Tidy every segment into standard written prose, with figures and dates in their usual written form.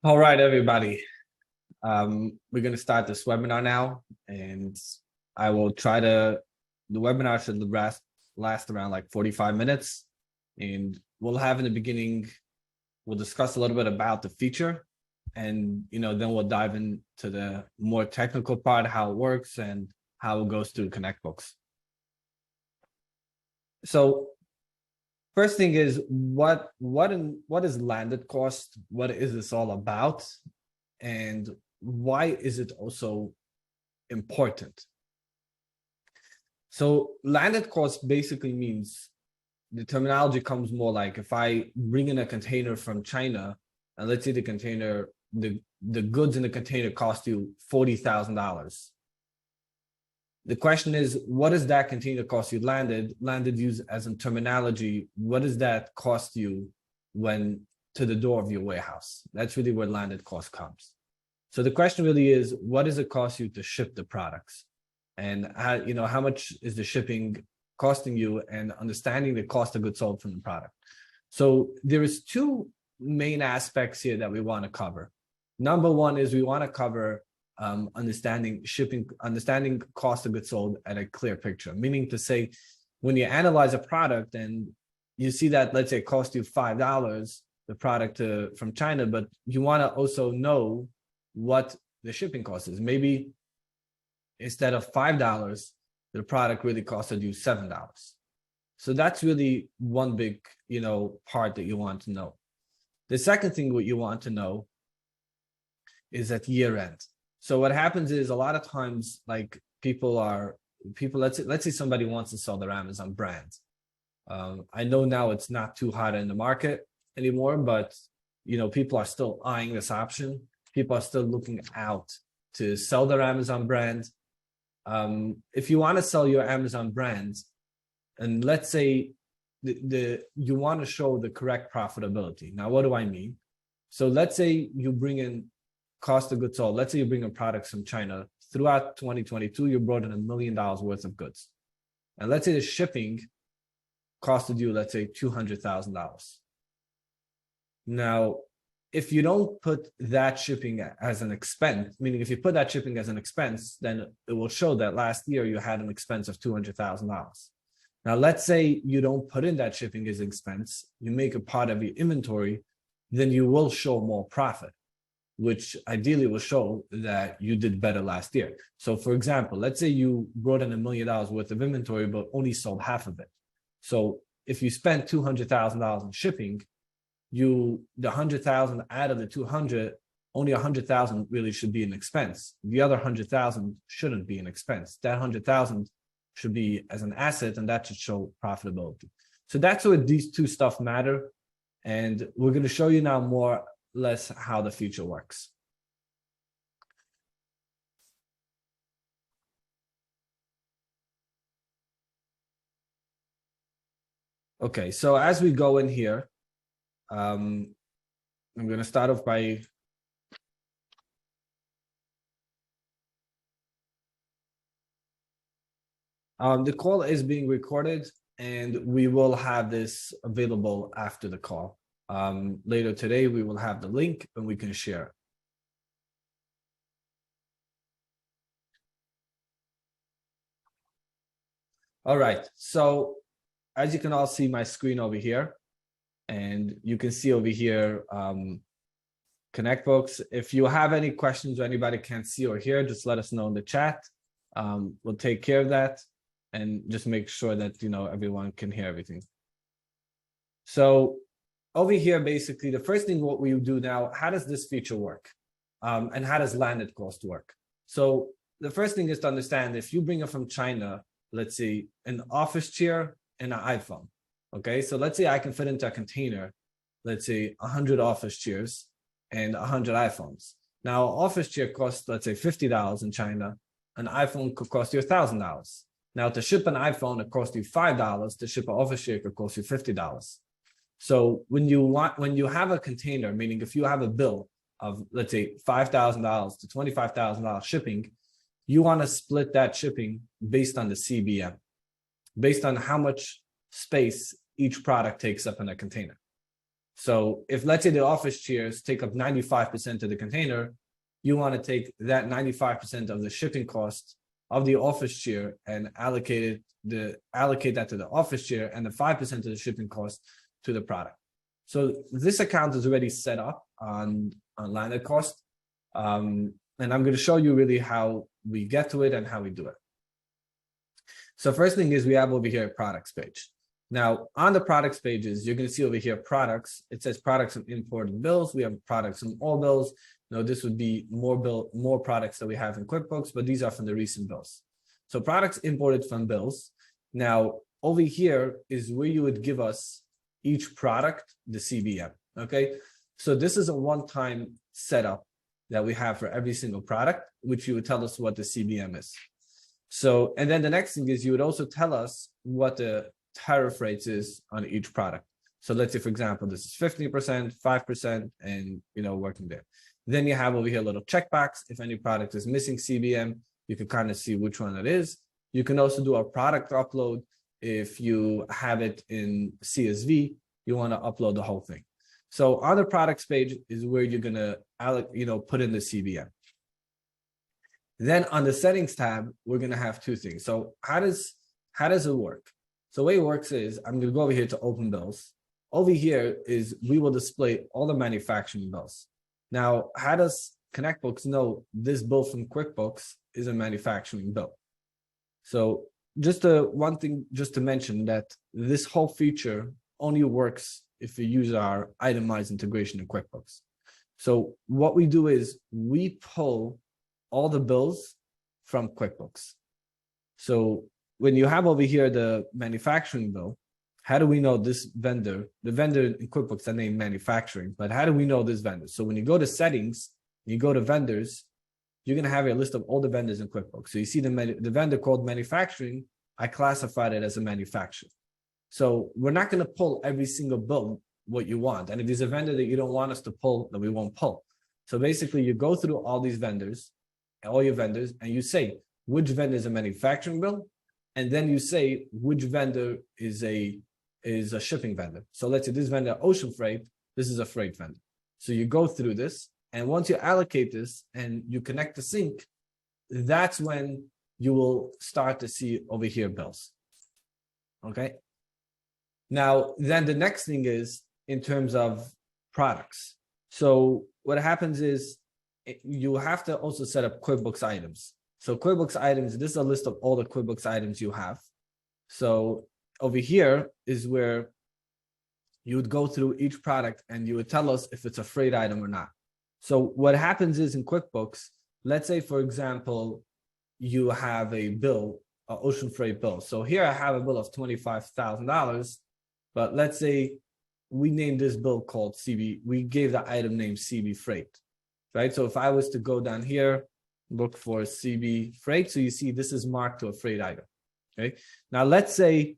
All right, everybody. We're going to start this webinar now, and I will try to. The webinar should last around like 45 minutes, and we'll have in the beginning. We'll discuss a little bit about the feature, and then we'll dive into the more technical part, how it works, and how it goes through ConnectBooks. So, first thing is what is landed cost? What is this all about? And why is it also important? So landed cost basically means the terminology comes more like if I bring in a container from China, and let's say the container, the goods in the container cost you $40,000. The question is, what does that container cost you landed? Landed used as in terminology, what does that cost you when to the door of your warehouse? That's really where landed cost comes. So the question really is, what does it cost you to ship the products? And how much is the shipping costing you, and understanding the cost of goods sold from the product. So there is two main aspects here that we want to cover. Number one is we want to cover understanding cost of goods sold at a clear picture, meaning to say, when you analyze a product and you see that, let's say, it cost you $5, the product from China, but you want to also know what the shipping cost is. Maybe instead of $5, the product really costed you $7. So that's really one big, part that you want to know. The second thing what you want to know is at year end. So what happens is a lot of times, like let's say somebody wants to sell their Amazon brand. I know now it's not too hot in the market anymore, but people are still eyeing this option. People are still looking out to sell their Amazon brand. If you want to sell your Amazon brand, and let's say you want to show the correct profitability. Now, what do I mean? So let's say you bring in cost of goods sold. Let's say you bring in products from China. Throughout 2022, you brought in $1 million worth of goods. And let's say the shipping costed you, let's say, $200,000. Now, if you don't put that shipping as an expense, meaning if you put that shipping as an expense, then it will show that last year you had an expense of $200,000. Now, let's say you don't put in that shipping as an expense, you make a part of your inventory, then you will show more profit, which ideally will show that you did better last year. So for example, let's say you brought in $1 million worth of inventory, but only sold half of it. So if you spent $200,000 in shipping, the 100,000 out of the 200, only 100,000 really should be an expense. The other 100,000 shouldn't be an expense. That 100,000 should be as an asset, and that should show profitability. So that's where these two stuff matter. And we're going to show you now more or less how the feature works. Okay, so as we go in here, I'm going to start off by the call is being recorded, and we will have this available after the call. Later today, we will have the link and we can share. All right, so as you can all see my screen over here, and you can see over here ConnectBooks. If you have any questions or anybody can't see or hear, just let us know in the chat. We'll take care of that and just make sure that everyone can hear everything. So over here, basically, the first thing what we do now, how does this feature work? And how does landed cost work? So the first thing is to understand, if you bring it from China, let's say an office chair and an iPhone. Okay, so let's say I can fit into a container, let's say 100 office chairs and 100 iPhones. Now, an office chair costs, let's say, $50 in China. An iPhone could cost you $1,000. Now, to ship an iPhone, it costs you $5. To ship an office chair, it could cost you $50. So when you have a container, meaning if you have a bill of, let's say, $5,000 to $25,000 shipping, you want to split that shipping based on the CBM, based on how much space each product takes up in a container. So if let's say the office chairs take up 95% of the container, you want to take that 95% of the shipping cost of the office chair and allocate that to the office chair, and the 5% of the shipping cost to the product. So this account is already set up on landed cost. And I'm going to show you really how we get to it and how we do it. So first thing is we have over here a products page. Now on the products pages, you're going to see over here products. It says products and imported bills. We have products and all bills. Now this would be more products that we have in QuickBooks, but these are from the recent bills. So products imported from bills. Now over here is where you would give us each product the CBM. Okay, so this is a one-time setup that we have for every single product, which you would tell us what the CBM is. So, and then the next thing is you would also tell us what the tariff rates is on each product. So let's say, for example, this is 15%, 5%, and working there. Then you have over here a little checkbox. If any product is missing CBM, you can kind of see which one it is. You can also do a product upload. If you have it in CSV, you want to upload the whole thing. So on the products page is where you're gonna put in the CBM. Then on the settings tab, we're gonna have two things. So how does it work? So the way it works is I'm gonna go over here to open bills. Over here is we will display all the manufacturing bills. Now, how does ConnectBooks know this bill from QuickBooks is a manufacturing bill? So just one thing just to mention that this whole feature only works if you use our itemized integration in QuickBooks. So what we do is we pull all the bills from QuickBooks. So when you have over here the manufacturing bill, how do we know this vendor? The vendor in QuickBooks are named manufacturing, but how do we know this vendor? So when you go to settings, you go to vendors, you're going to have a list of all the vendors in QuickBooks. So you see the vendor called manufacturing, I classified it as a manufacturer. So we're not going to pull every single bill what you want. And if there's a vendor that you don't want us to pull, then we won't pull. So basically you go through all these vendors, all your vendors, and you say which vendor is a manufacturing bill, and then you say which vendor is a shipping vendor. So let's say this vendor, ocean freight, this is a freight vendor. So you go through this, and once you allocate this and you connect the sync, that's when you will start to see over here bills. Okay. Now, then the next thing is in terms of products. So what happens is you have to also set up QuickBooks items. So QuickBooks items, this is a list of all the QuickBooks items you have. So over here is where you would go through each product and you would tell us if it's a freight item or not. So what happens is in QuickBooks, let's say, for example, you have a bill, an ocean freight bill. So here I have a bill of $25,000, but let's say we named this bill called CB. We gave the item name CB freight, right? So if I was to go down here, look for CB freight, so you see this is marked to a freight item, okay? Now let's say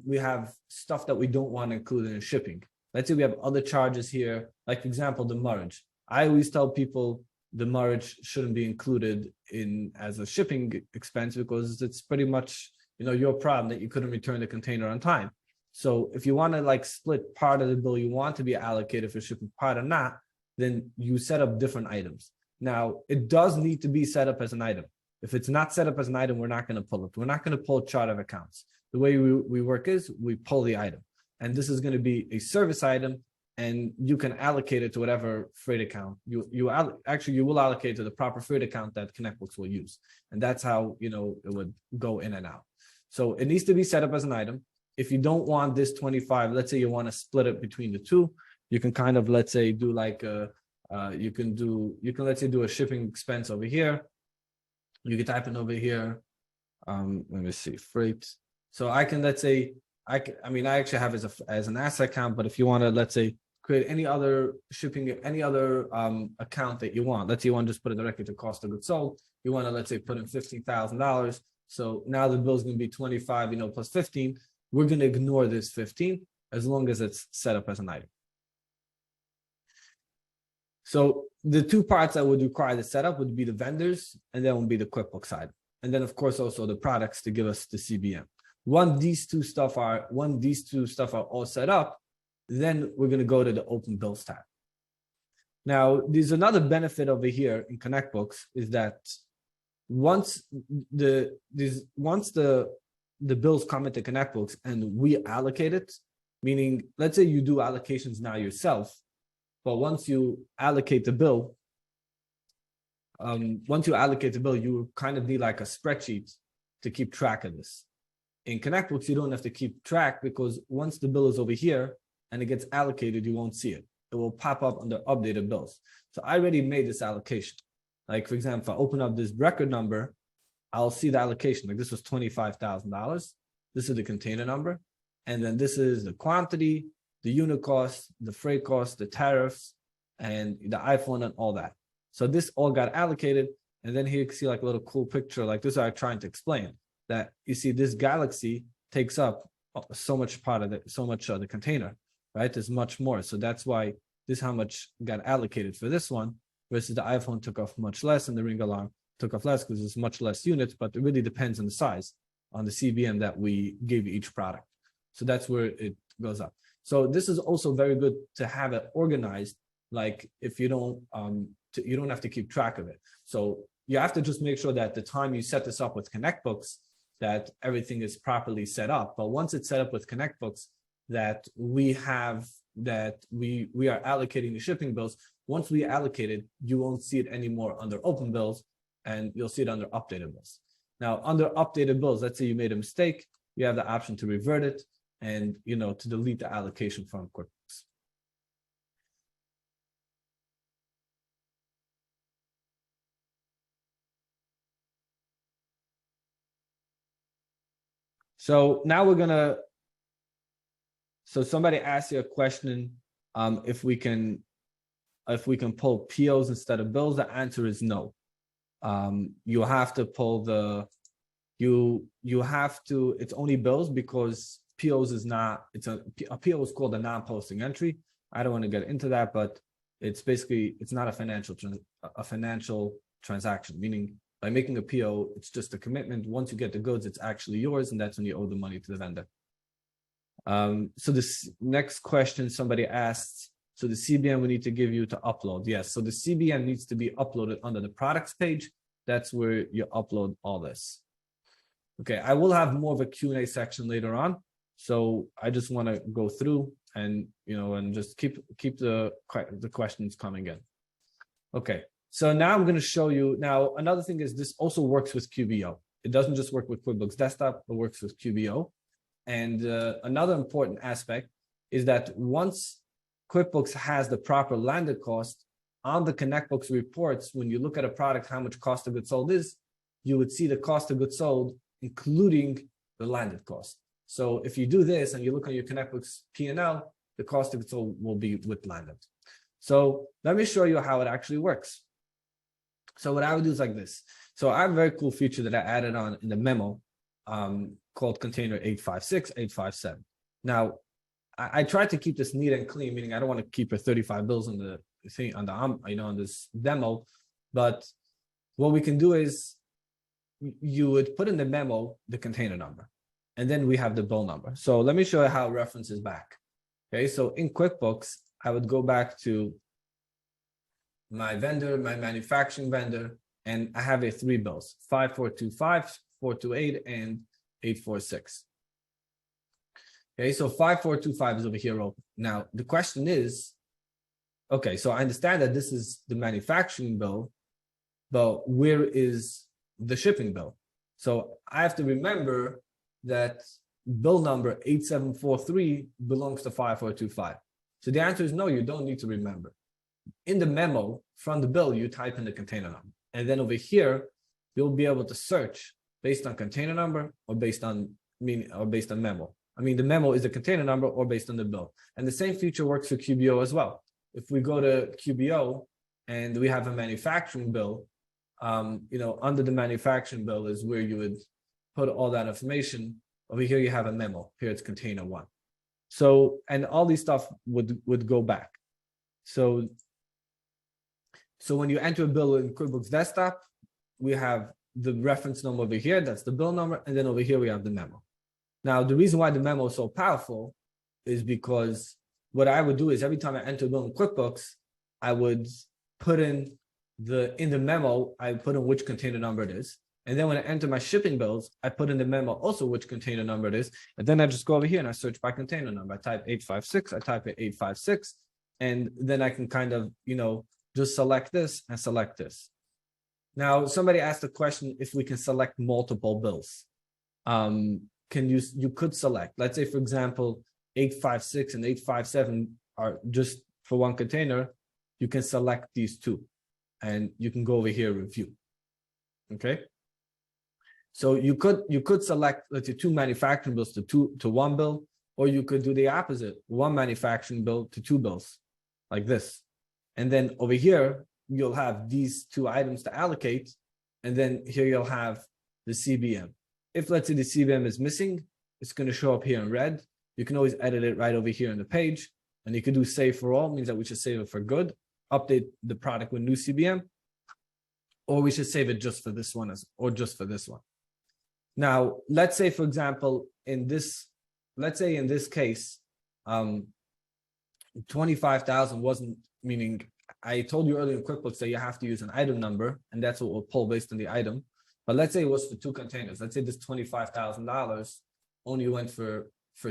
we have stuff that we don't want to include in shipping. Let's say we have other charges here, like for example, the demurrage. I always tell people the demurrage shouldn't be included in as a shipping expense because it's pretty much, your problem that you couldn't return the container on time. So if you want to like split part of the bill you want to be allocated for shipping, part or not, then you set up different items. Now, it does need to be set up as an item. If it's not set up as an item, we're not going to pull it. We're not going to pull chart of accounts. The way we work is we pull the item. And this is going to be a service item, and you can allocate it to whatever freight account. You will allocate to the proper freight account that ConnectBooks will use. And that's how, it would go in and out. So it needs to be set up as an item. If you don't want this 25, let's say you want to split it between the two, you can kind of, let's say, do like you can let's say do a shipping expense over here. You can type in over here. Let me see, freight. So I can, let's say, I actually have it as an asset account, but if you want to, let's say, create any other shipping, any other account that you want, let's say you want to just put it directly to cost of goods sold. You want to, let's say, put in $15,000. So now the bill is going to be 25, plus 15. We're going to ignore this 15 as long as it's set up as an item. So the two parts that would require the setup would be the vendors, and then would be the QuickBooks side. And then of course also the products to give us the CBM. Once these two stuff are all set up, then we're going to go to the Open Bills tab. Now, there's another benefit over here in ConnectBooks is that once the bills come into ConnectBooks and we allocate it, meaning let's say you do allocations now yourself, but once you allocate the bill, you kind of need like a spreadsheet to keep track of this. In ConnectBooks, you don't have to keep track because once the bill is over here and it gets allocated, you won't see it. It will pop up under updated bills. So I already made this allocation. Like for example, if I open up this record number, I'll see the allocation. Like this was $25,000. This is the container number. And then this is the quantity, the unit cost, the freight cost, the tariffs, and the iPhone and all that. So this all got allocated. And then here you can see like a little cool picture. Like this is what I'm trying to explain. That you see this galaxy takes up so much part of the container, right? There's much more. So that's why this is how much got allocated for this one versus the iPhone took off much less and the Ring alarm took off less because there's much less units, but it really depends on the size on the CBM that we give each product. So that's where it goes up. So this is also very good to have it organized. Like if you don't have to keep track of it. So you have to just make sure that the time you set this up with ConnectBooks, that everything is properly set up. But once it's set up with ConnectBooks, that we are allocating the shipping bills. Once we allocate it, you won't see it anymore under open bills, and you'll see it under updated bills. Now, under updated bills, let's say you made a mistake, you have the option to revert it and to delete the allocation from QuickBooks. So now so somebody asked you a question, if we can pull POs instead of bills. The answer is no. You have to pull it's only bills because POs is not, a PO is called a non-posting entry. I don't want to get into that, but it's basically, it's not a financial transaction, meaning by making a PO, it's just a commitment. Once you get the goods, it's actually yours, and that's when you owe the money to the vendor. So this next question somebody asked, so the CBM we need to give you to upload. Yes, so the CBM needs to be uploaded under the products page. That's where you upload all this. Okay, I will have more of a Q&A section later on. So I just want to go through and, and just keep the questions coming in. Okay, so now I'm going to show you. Now, another thing is this also works with QBO. It doesn't just work with QuickBooks Desktop, it works with QBO. And another important aspect is that once QuickBooks has the proper landed cost on the ConnectBooks reports, when you look at a product, how much cost of goods sold is, you would see the cost of goods sold, including the landed cost. So if you do this and you look on your ConnectBooks P&L, the cost of goods sold will be with landed. So let me show you how it actually works. So what I would do is like this. So I have a very cool feature that I added on in the memo called Container 856, 857. Now, I tried to keep this neat and clean, meaning I don't want to keep 35 bills on the thing on this demo. But what we can do is you would put in the memo the container number, and then we have the bill number. So let me show you how it references back. Okay, so in QuickBooks, I would go back to my vendor, my manufacturing vendor, and I have 3 bills: 5425, 428, and 846. Okay, so 5425 is over here open. Now, the question is, okay, so I understand that this is the manufacturing bill, but where is the shipping bill? So I have to remember that bill number 8743 belongs to 5425. So the answer is no, you don't need to remember. In the memo from the bill, you type in the container number. And then over here, you'll be able to search based on container number or based on memo. I mean, the memo is the container number or based on the bill. And the same feature works for QBO as well. If we go to QBO and we have a manufacturing bill, under the manufacturing bill is where you would put all that information. Over here, you have a memo. Here it's container 1. So, and all these stuff would go back. So when you enter a bill in QuickBooks Desktop, we have the reference number over here. That's the bill number. And then over here, we have the memo. Now, the reason why the memo is so powerful is because what I would do is every time I enter a bill in QuickBooks, I would put in the memo, I put in which container number it is. And then when I enter my shipping bills, I put in the memo also which container number it is. And then I just go over here and I search by container number. I type 856, I type it 856, and then I can kind of, just select this and select this. Now, somebody asked the question if we can select multiple bills. You could select, let's say, for example, 856 and 857 are just for one container. You can select these two and you can go over here, review. Okay. So you could select, let's say, two manufacturing bills to one bill, or you could do the opposite, one manufacturing bill to two bills, like this. And then over here, you'll have these two items to allocate. And then here you'll have the CBM. If, let's say, the CBM is missing, it's going to show up here in red. You can always edit it right over here on the page. And you can do save for all, means that we should save it for good, update the product with new CBM, or we should save it just for this one, or just for this one. Now, let's say, for example, in this case, 25,000 wasn't, meaning I told you earlier in QuickBooks that you have to use an item number, and that's what we'll pull based on the item. But let's say it was for two containers. Let's say this $25,000 only went for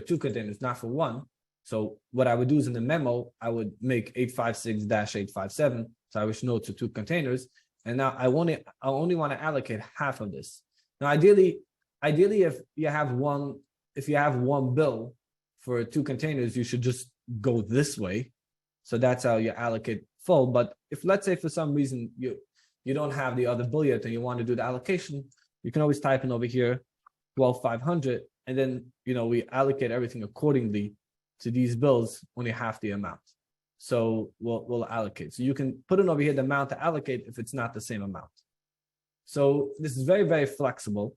two containers, not for one. So what I would do is in the memo, I would make 856-857. So I wish note to two containers. And now I only want to allocate half of this. Now, ideally, if you have one bill for two containers, you should just go this way. So that's how you allocate full. But if, let's say, for some reason you don't have the other bill yet and you want to do the allocation, you can always type in over here 12,500, and then we allocate everything accordingly to these bills, only half the amount. So we'll allocate. So you can put in over here the amount to allocate if it's not the same amount. So this is very, very flexible,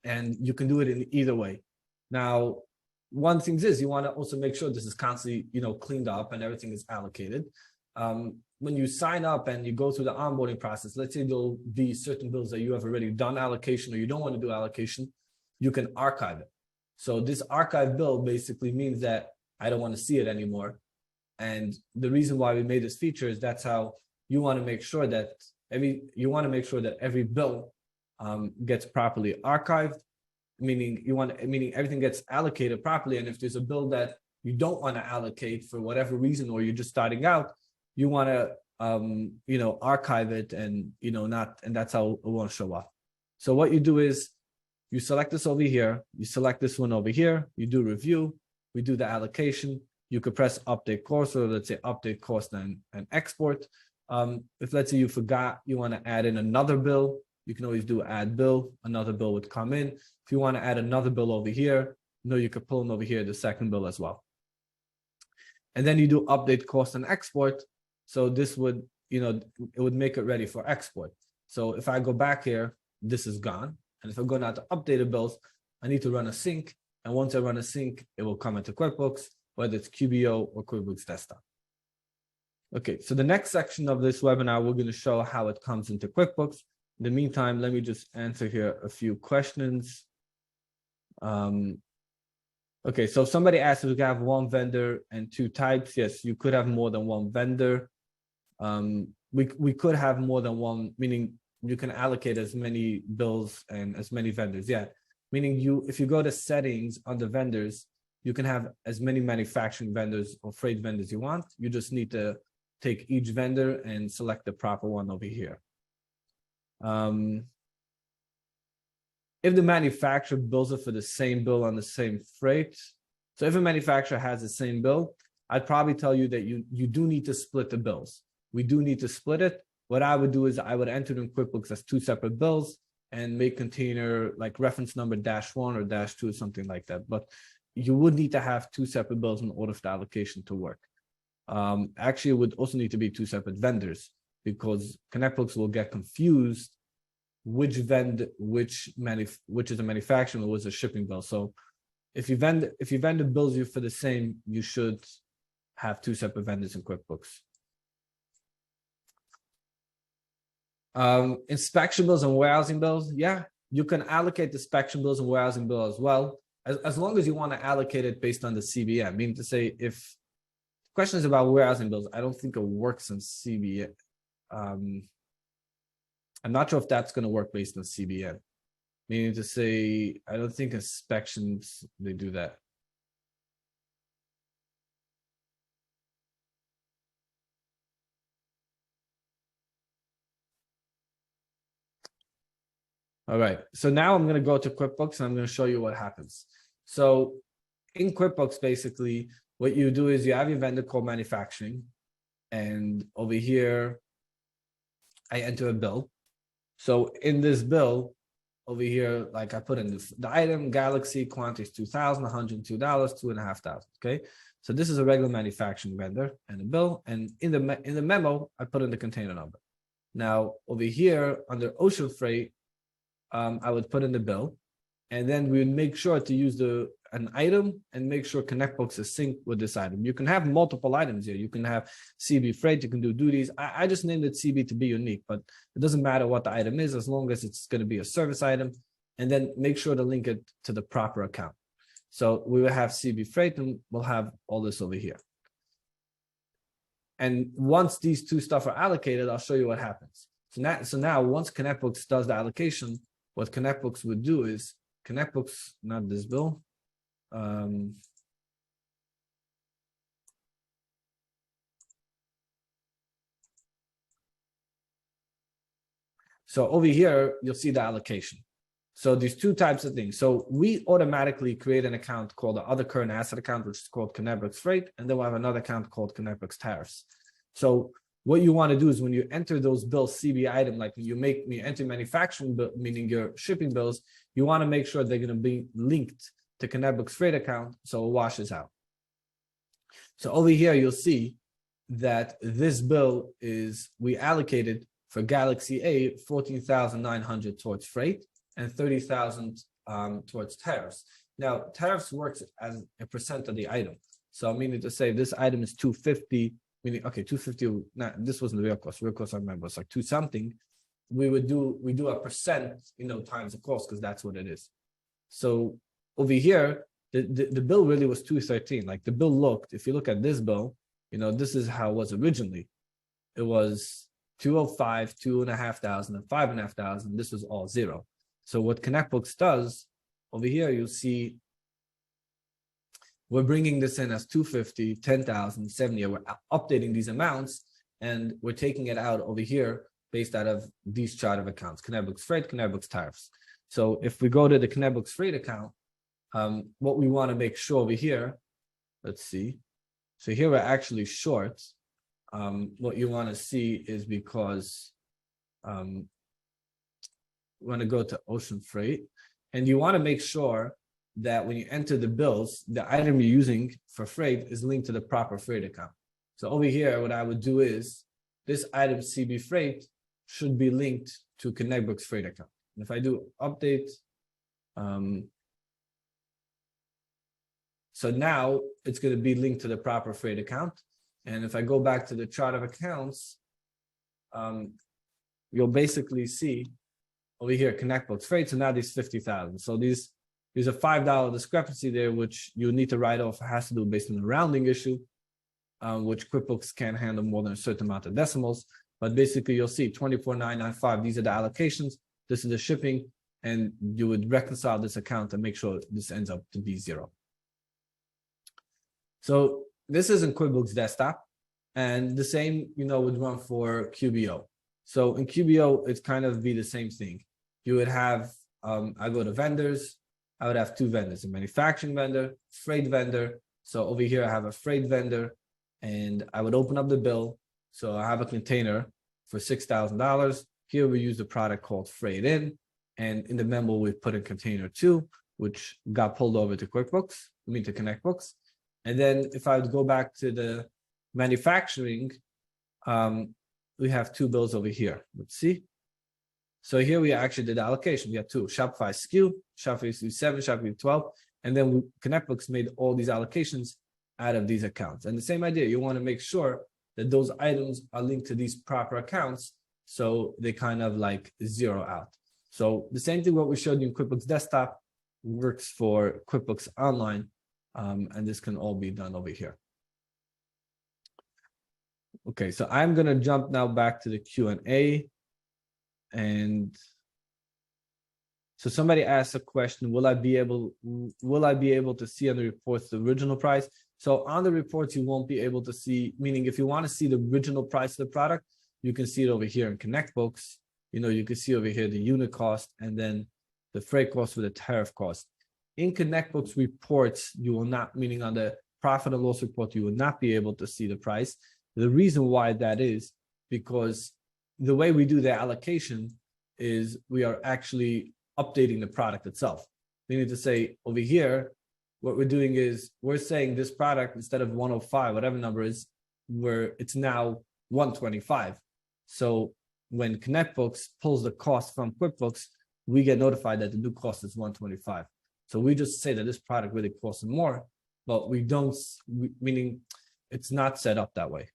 and you can do it in either way. Now, one thing is you want to also make sure this is constantly, cleaned up and everything is allocated. When you sign up and you go through the onboarding process, let's say there'll be certain bills that you have already done allocation or you don't want to do allocation, you can archive it. So this archive bill basically means that I don't want to see it anymore. And the reason why we made this feature is that's how you want to make sure that every bill gets properly archived, meaning everything gets allocated properly. And if there's a bill that you don't want to allocate for whatever reason, or you're just starting out, you want to archive it and and that's how it won't show up. So what you do is you select this over here, you select this one over here, you do review, we do the allocation. You could press update course, or let's say update course and export. If, let's say, you forgot you want to add in another bill, you can always do add bill, another bill would come in. If you want to add another bill over here, you could pull in over here the second bill as well. And then you do update cost and export. So this would, it would make it ready for export. So if I go back here, this is gone. And if I go now to updated bills, I need to run a sync. And once I run a sync, it will come into QuickBooks, whether it's QBO or QuickBooks Desktop. Okay, so the next section of this webinar, we're going to show how it comes into QuickBooks. In the meantime, let me just answer here a few questions. Okay, so if somebody asked if we can have one vendor and two types, yes, you could have more than one vendor. We could have more than one, meaning you can allocate as many bills and as many vendors. Yeah, meaning if you go to settings under vendors, you can have as many manufacturing vendors or freight vendors you want. You just need to take each vendor and select the proper one over here. If the manufacturer bills it for the same bill on the same freight, so if a manufacturer has the same bill, I'd probably tell you that you do need to split the bills. We do need to split it. What I would do is I would enter it in QuickBooks as two separate bills and make container like reference number -1 or -2 or something like that. But you would need to have two separate bills in order for the allocation to work. Actually, it would also need to be two separate vendors, because ConnectBooks will get confused which is a manufacturing or was a shipping bill. So if your vendor bills you for the same, you should have two separate vendors in QuickBooks. Inspection bills and warehousing bills, yeah, you can allocate the inspection bills and warehousing bill as well. as long as you want to allocate it based on the CBM, meaning to say, if questions about warehousing bills, I don't think it works on CBM. I'm not sure if that's going to work based on CBM. Meaning to say, I don't think inspections, they do that. All right, so now I'm going to go to QuickBooks and I'm going to show you what happens. So in QuickBooks, basically, what you do is you have your vendor called manufacturing, and over here, I enter a bill. So in this bill, over here, like I put in the item, Galaxy, quantity is $2,000, $102, $2,500. Okay, so this is a regular manufacturing vendor and a bill, and in the memo, I put in the container number. Now over here under ocean freight, I would put in the bill, and then we would make sure to use an item and make sure ConnectBooks is synced with this item. You can have multiple items here. You can have CB freight, you can do duties. I just named it CB to be unique, but it doesn't matter what the item is as long as it's going to be a service item, and then make sure to link it to the proper account. So we will have CB freight and we'll have all this over here. And once these two stuff are allocated, I'll show you what happens. So now once ConnectBooks does the allocation, what ConnectBooks would do is, ConnectBooks, not this bill. So over here, you'll see the allocation. So these two types of things. So we automatically create an account called the other current asset account, which is called ConnectBooks Freight, and then we'll have another account called ConnectBooks Tariffs. So what you want to do is when you enter those bills CB item, like when you enter manufacturing bill, meaning your shipping bills, you want to make sure they're going to be linked to ConnectBooks Freight account, so it washes out. So over here, you'll see that this bill is, we allocated for Galaxy A, 14,900 towards freight and 30,000 towards tariffs. Now, tariffs works as a percent of the item. So meaning to say this item is 250, meaning, okay, 250, this wasn't the real cost I remember, it's like 2 something. We do a percent, times the cost, because that's what it is. So over here, the bill really was 213. Like the bill looked, if you look at this bill, this is how it was originally. It was 205, 2,500, and 5,500. This was all zero. So what ConnectBooks does over here, you'll see we're bringing this in as 250, 10,000, 70. We're updating these amounts, and we're taking it out over here based out of these chart of accounts: ConnectBooks Freight, ConnectBooks Tariffs. So if we go to the ConnectBooks Freight account, what we want to make sure over here, let's see. So here we're actually short. What you want to see is, because we want to go to ocean freight, and you want to make sure that when you enter the bills, the item you're using for freight is linked to the proper freight account. So over here, what I would do is this item CB freight should be linked to ConnectBooks Freight account. And if I do update, so now it's going to be linked to the proper freight account. And if I go back to the chart of accounts, you'll basically see over here ConnectBooks Freight. So now these 50,000. So there's a $5 discrepancy there, which you need to write off. It has to do based on the rounding issue, which QuickBooks can't handle more than a certain amount of decimals. But basically, you'll see 24,995. These are the allocations. This is the shipping, and you would reconcile this account and make sure this ends up to be zero. So this is in QuickBooks Desktop, and the same, would run for QBO. So in QBO, it's kind of be the same thing. You would have, I go to vendors, I would have 2 vendors, a manufacturing vendor, freight vendor. So over here, I have a freight vendor, and I would open up the bill. So I have a container for $6,000. Here we use a product called Freight In, and in the memo, we put in container 2, which got pulled over to QuickBooks, to ConnectBooks. And then if I would go back to the manufacturing, we have 2 bills over here. Let's see. So here we actually did the allocation. We have 2, Shopify SKU, Shopify SKU 7, Shopify 12, and then ConnectBooks made all these allocations out of these accounts. And the same idea, you want to make sure that those items are linked to these proper accounts, so they kind of like zero out. So the same thing what we showed you in QuickBooks Desktop, works for QuickBooks Online, and this can all be done over here. Okay, so I'm gonna jump now back to the Q&A, and so somebody asked a question: Will I be able to see on the reports the original price? So on the reports, you won't be able to see. Meaning, if you want to see the original price of the product, you can see it over here in ConnectBooks. You can see over here the unit cost and then the freight cost with the tariff cost. In ConnectBooks reports, you will not, meaning on the profit and loss report, you will not be able to see the price. The reason why that is because the way we do the allocation is we are actually updating the product itself. Meaning to say over here, what we're doing is we're saying this product, instead of 105, whatever number is, it's now 125. So when ConnectBooks pulls the cost from QuickBooks, we get notified that the new cost is 125. So we just say that this product really costs more, but we don't, meaning it's not set up that way.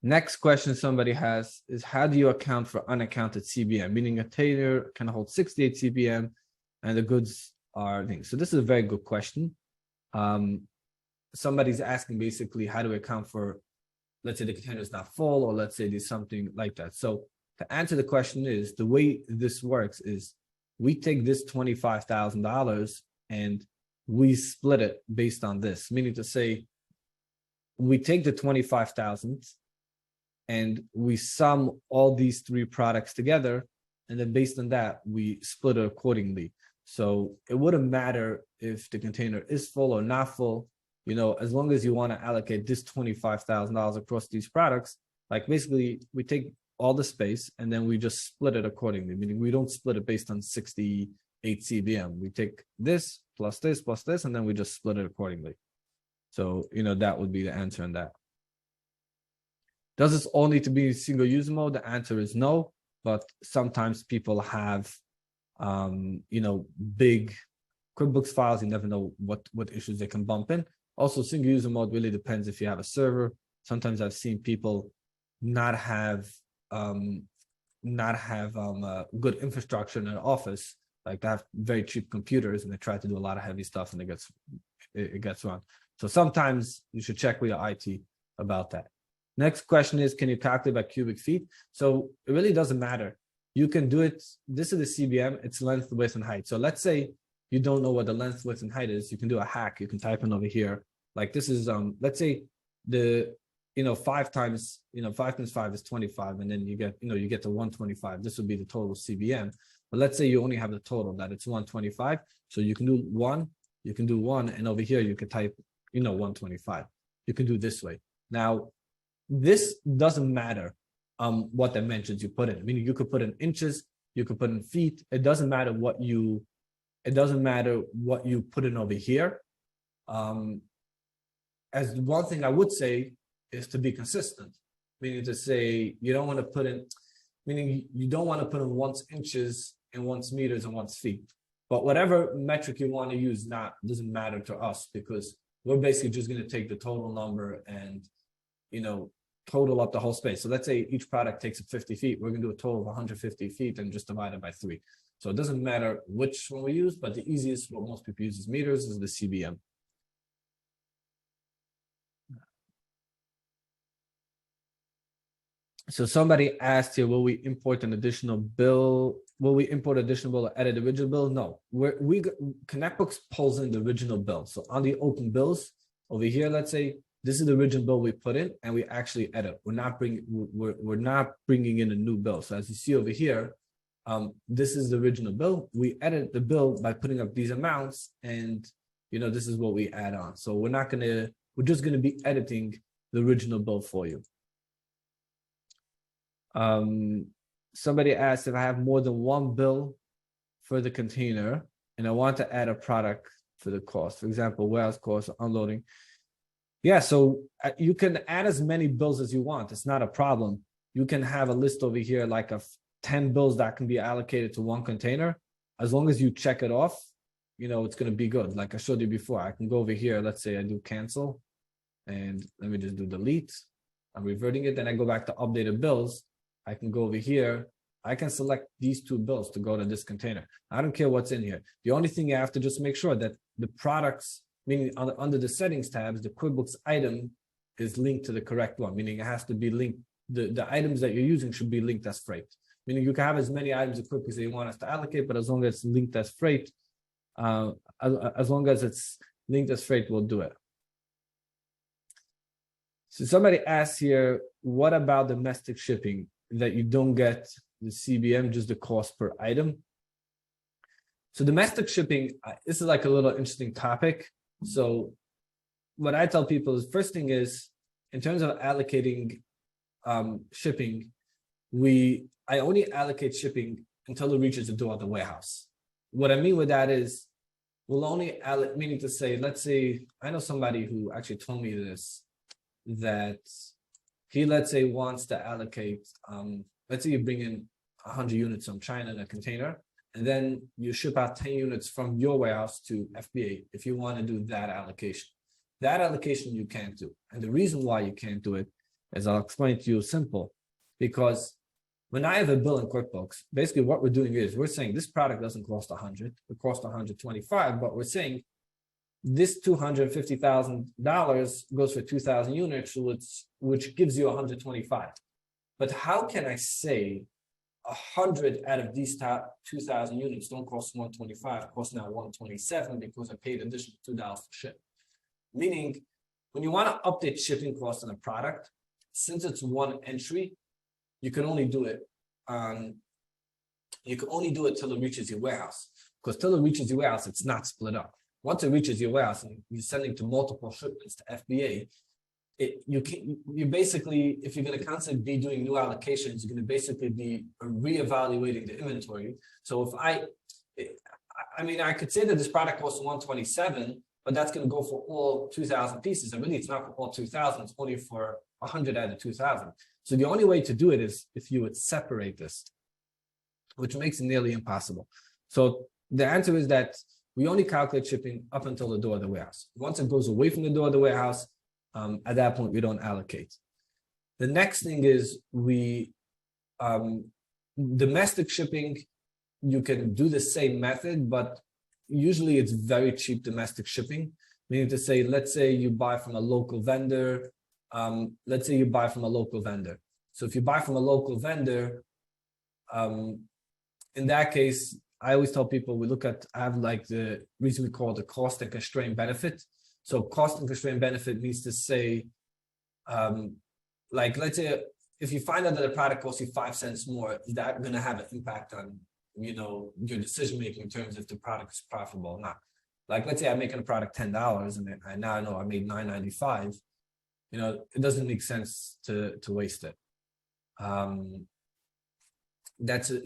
Next question somebody has is, how do you account for unaccounted CBM? Meaning a container can hold 68 CBM and the goods are things. So this is a very good question. Somebody's asking basically, how do we account for, let's say the container is not full, or let's say there's something like that. So to answer the question is, the way this works is we take this $25,000 and we split it based on this, meaning to say we take the 25,000 and we sum all these three products together, and then based on that, we split it accordingly. So it wouldn't matter if the container is full or not full, as long as you want to allocate this $25,000 across these products, like basically we take all the space and then we just split it accordingly, meaning we don't split it based on 68 CBM. We take this, and then we just split it accordingly. So, that would be the answer on that. Does this all need to be single user mode? The answer is no, but sometimes people have, big QuickBooks files. You never know what issues they can bump in. Also, single user mode really depends if you have a server. Sometimes I've seen people not have good infrastructure in an office. Like they have very cheap computers and they try to do a lot of heavy stuff and it gets wrong. So sometimes you should check with your IT about that. Next question is, can you calculate by cubic feet? So it really doesn't matter. You can do it. This is the CBM, it's length, width, and height. So let's say you don't know what the length, width, and height is. You can do a hack. You can type in over here. Like this is, let's say the, 5 times 5 is 25. And then you get to 125. This would be the total CBM. But let's say you only have the total that it's 125. So you can do 1, and over here you can type, 125. You can do this way. Now, this doesn't matter what dimensions you put in. Meaning you could put in inches, you could put in feet. It doesn't matter what you put in over here. As one thing I would say is to be consistent, meaning to say you don't want to put in, once inches and once meters and once feet. But whatever metric you want to use doesn't matter to us, because we're basically just going to take the total number and total up the whole space. So let's say each product takes up 50 feet. We're going to do a total of 150 feet and just divide it by 3. So it doesn't matter which one we use, but the easiest, what most people use is meters, is the CBM. So somebody asked here, will we import an additional bill? Will we import additional bill or edit the original bill? No, ConnectBooks pulls in the original bill. So on the open bills over here, let's say this is the original bill we put in and we actually edit. We're not bringing in a new bill. So as you see over here, this is the original bill. We edit the bill by putting up these amounts, and this is what we add on. So we're just gonna be editing the original bill for you. Somebody asked if I have more than one bill for the container and I want to add a product for the cost, for example, warehouse cost, unloading. Yeah, so you can add as many bills as you want. It's not a problem. You can have a list over here like of 10 bills that can be allocated to one container. As long as you check it off, it's going to be good. Like I showed you before, I can go over here. Let's say I do cancel and let me just do delete. I'm reverting it. Then I go back to updated bills. I can go over here. I can select these two bills to go to this container. I don't care what's in here. The only thing you have to just make sure that the products, meaning under the settings tabs, the QuickBooks item is linked to the correct one, meaning it has to be linked. The items that you're using should be linked as freight. Meaning you can have as many items of QuickBooks that you want us to allocate, but as long as it's linked as freight, as long as it's linked as freight, we'll do it. So somebody asked here, what about domestic shipping, that you don't get the CBM, just the cost per item? So domestic shipping, this is like a little interesting topic. So what I tell people is, first thing is, in terms of allocating shipping, I only allocate shipping until it reaches the door of the warehouse. What I mean with that is, we'll only allocate, meaning to say, let's say, I know somebody who actually told me this, that he, let's say, wants to allocate, let's say you bring in 100 units from China in a container, and then you ship out 10 units from your warehouse to FBA if you want to do that allocation. That allocation you can't do. And the reason why you can't do it, as I'll explain to you, simple. Because when I have a bill in QuickBooks, basically what we're doing is we're saying this product doesn't cost 100, it costs 125, but we're saying this $250,000 goes for 2,000 units, which gives you 125. But how can I say 100 out of these top 2,000 units don't cost 125, cost now 127 because I paid additional $2 to ship? Meaning, when you want to update shipping costs on a product, since it's one entry, you can only do it till it reaches your warehouse. Because till it reaches your warehouse, it's not split up. Once it reaches your warehouse and you're sending to multiple shipments to FBA, you basically, if you're going to constantly be doing new allocations, you're going to basically be reevaluating the inventory. So if I could say that this product costs 127, but that's going to go for all 2,000 pieces. And really, it's not for all 2,000. It's only for 100 out of 2,000. So the only way to do it is if you would separate this, which makes it nearly impossible. So the answer is that we only calculate shipping up until the door of the warehouse. Once it goes away from the door of the warehouse, at that point, we don't allocate. The next thing is domestic shipping, you can do the same method, but usually it's very cheap domestic shipping. Meaning to say, let's say you buy from a local vendor. So if you buy from a local vendor, in that case, I always tell people I have like the reason we call it the cost and constraint benefit. So cost and constraint benefit means to say, like, let's say if you find out that the product costs you 5 cents more, is that going to have an impact on, your decision making in terms of if the product is profitable or not? Like, let's say I'm making a product $10 and I now know I made $9.95. It doesn't make sense to waste it.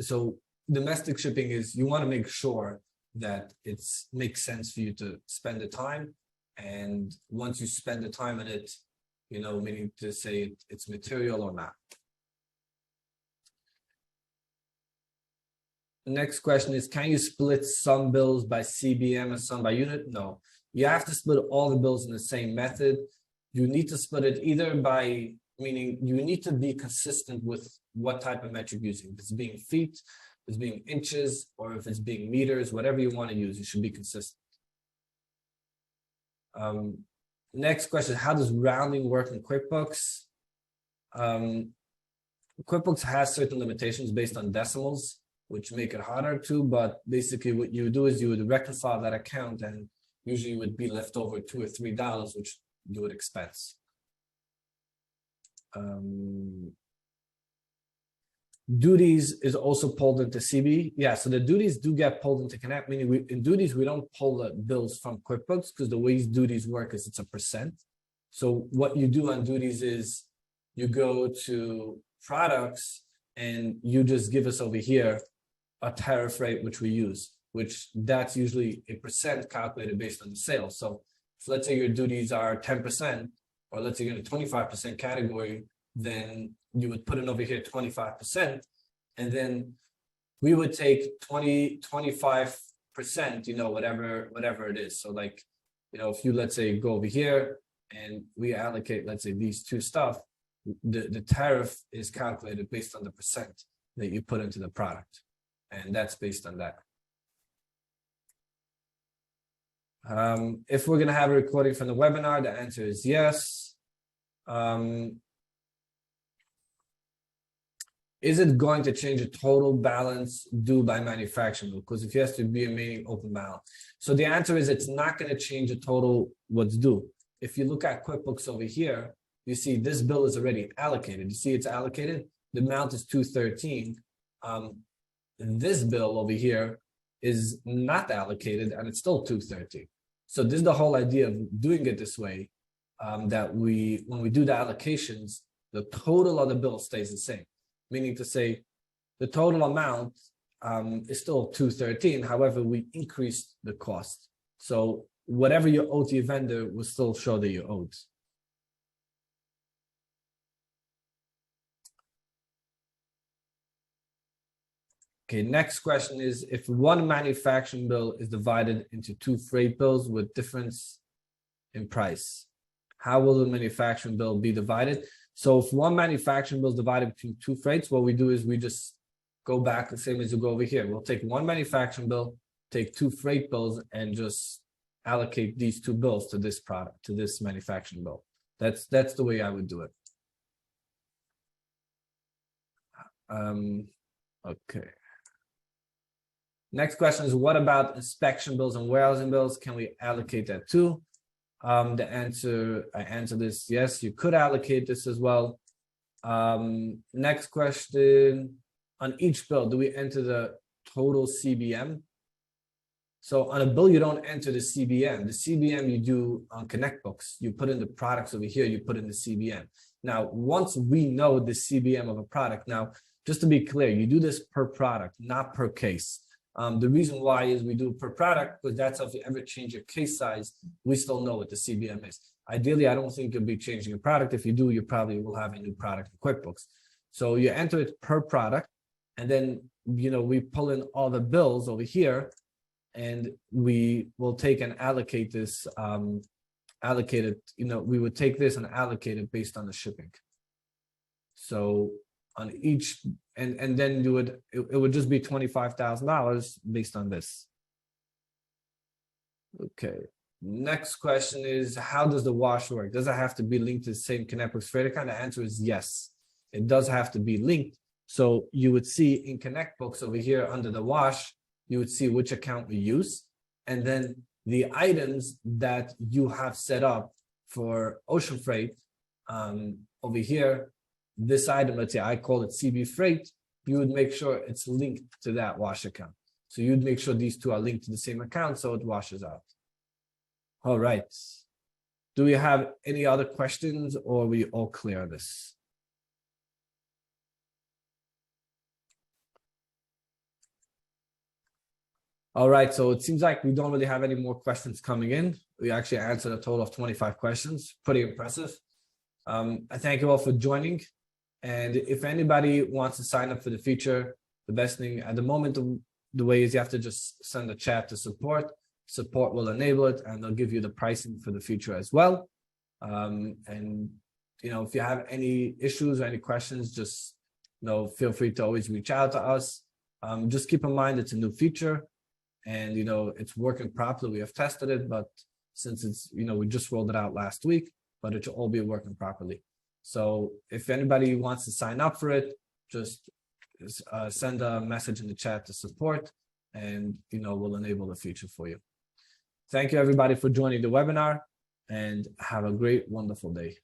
So domestic shipping is, you want to make sure that it makes sense for you to spend the time. And once you spend the time on it, meaning to say it's material or not. The next question is, can you split some bills by CBM and some by unit? No, you have to split all the bills in the same method. You need to split it either by, meaning you need to be consistent with what type of metric you're using. If it's being feet, if it's being inches, or if it's being meters, whatever you want to use, you should be consistent. Next question, how does rounding work in QuickBooks? QuickBooks has certain limitations based on decimals, which make it harder to, but basically what you would do is you would reconcile that account and usually would be left over $2 or $3, which you would expense. Duties is also pulled into CB. Yeah, so the duties do get pulled into Connect, meaning in duties, we don't pull the bills from QuickBooks because the way duties work is it's a %. So what you do on duties is you go to products and you just give us over here a tariff rate, which we use, which that's usually a % calculated based on the sales. So if let's say your duties are 10%, or let's say you're in a 25% category, then you would put it over here 25%, and then we would take 25%, whatever it is. So like, if you, let's say, go over here and we allocate, let's say, these two stuff, the tariff is calculated based on the %. that you put into the product. And that's based on that. If we're going to have a recording from the webinar, the answer is yes. Is it going to change the total balance due by manufacturing? Because if yes, to be remaining open balance. So the answer is it's not going to change the total what's due. If you look at QuickBooks over here, you see this bill is already allocated. You see it's allocated. The amount is $213. This bill over here is not allocated and it's still $213. So this is the whole idea of doing it this way, that when we do the allocations, the total of the bill stays the same. Meaning to say the total amount is still $213. However, we increased the cost. So whatever you owe to your vendor will still show that you owed. Okay, next question is, if one manufacturing bill is divided into two freight bills with difference in price, how will the manufacturing bill be divided? So if one manufacturing bill is divided between two freights, what we do is we just go back the same as you go over here. We'll take one manufacturing bill, take two freight bills, and just allocate these two bills to this product, to this manufacturing bill. That's the way I would do it. Okay. Next question is, what about inspection bills and warehousing bills? Can we allocate that too? The answer, I answer this, yes, you could allocate this as well. Next question, on each bill, do we enter the total CBM? So on a bill, you don't enter the CBM. The CBM you do on ConnectBooks. You put in the products over here, you put in the CBM. Now, once we know the CBM of a product, now, just to be clear, you do this per product, not per case. The reason why is we do per product, because that's if you ever change your case size, we still know what the CBM is. Ideally, I don't think you'll be changing a product. If you do, you probably will have a new product in QuickBooks. So you enter it per product, and then, you know, we pull in all the bills over here, and we will take and allocate this, allocate it, you know, we would take this and allocate it based on the shipping. So on each, and then you would, it would just be $25,000 based on this. Okay, next question is, how does the wash work? Does it have to be linked to the same ConnectBooks freight account? The answer is yes, it does have to be linked. So you would see in ConnectBooks over here under the wash, you would see which account we use, and then the items that you have set up for ocean freight over here, this item, let's say I call it CB freight, you would make sure it's linked to that wash account. So you'd make sure these two are linked to the same account so it washes out. All right. Do we have any other questions, or are we all clear on this? All right, so it seems like we don't really have any more questions coming in. We actually answered a total of 25 questions. Pretty impressive. I thank you all for joining. And if anybody wants to sign up for the feature, the best thing at the moment, the way is you have to just send a chat to support. Support will enable it, and they'll give you the pricing for the feature as well. And, you know, if you have any issues or any questions, just, you know, feel free to always reach out to us. Just keep in mind it's a new feature, and, you know, it's working properly. We have tested it, but since it's, you know, we just rolled it out last week, but it should all be working properly. So if anybody wants to sign up for it, just send a message in the chat to support, and, you know, we'll enable the feature for you. Thank you, everybody, for joining the webinar, and have a great, wonderful day.